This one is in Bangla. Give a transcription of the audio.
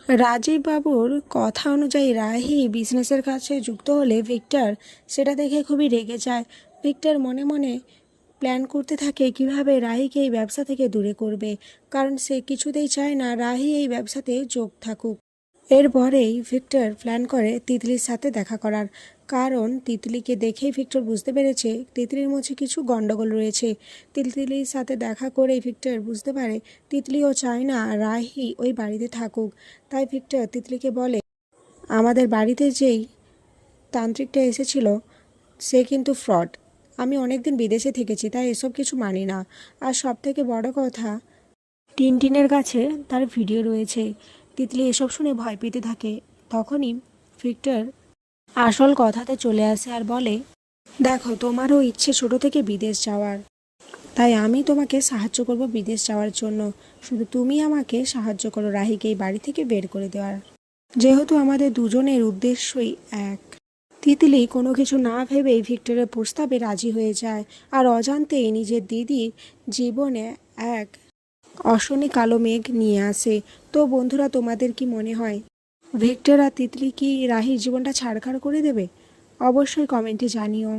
রাজীব বাবুর কথা অনুযায়ী রাহি বিজনেসের কাছে যুক্ত হলে ভিক্টর সেটা দেখে খুবই রেগে যায়। ভিক্টর মনে মনে প্ল্যান করতে থাকে কিভাবে রাহিকে এই ব্যবসা থেকে দূরে করবে, কারণ সে কিছুতেই চায় না রাহি এই ব্যবসাতে যোগ থাকুক। এরপরেই ভিক্টর প্ল্যান করে তিতলির সাথে দেখা করার, কারণ তিতলিকে দেখেই ভিক্টর বুঝতে পেরেছে তিতলির মধ্যে কিছু গন্ডগোল রয়েছে। তিতলির সাথে দেখা করেই ভিক্টর বুঝতে পারে তিতলিও চায় না রাহি ওই বাড়িতে থাকুক। তাই ভিক্টর তিতলিকে বলে, আমাদের বাড়িতে যেই তান্ত্রিকটা এসেছিল সে কিন্তু ফ্রড। আমি অনেকদিন বিদেশে থেকেছি, তাই এসব কিছু মানি না। আর সব থেকে বড় কথা, টিনটিনের কাছে তার ভিডিও রয়েছে। তিতলি এসব শুনে ভয় পেতে থাকে। তখনই ভিক্টর আসল কথাতে চলে আসে আর বলে, দেখো, তোমারও ইচ্ছে ছোট থেকে বিদেশ যাওয়ার, তাই আমি তোমাকে সাহায্য করব বিদেশ যাওয়ার জন্য। শুধু তুমি আমাকে সাহায্য করো রাহিকে এই বাড়ি থেকে বের করে দেওয়ার, যেহেতু আমাদের দুজনের উদ্দেশ্যই এক। তিতলি কোনো কিছু না ভেবেই ভিক্টরের প্রস্তাবে রাজি হয়ে যায় আর অজান্তেই নিজের দিদির জীবনে এক অশনি কালো মেঘ নিয়ে আসে। তো বন্ধুরা, তোমাদের কি মনে হয় ভিক্টর আর তিতলি কি রাহির জীবনটা ছাড়খাড় করে দেবে? অবশ্যই কমেন্টে জানিও।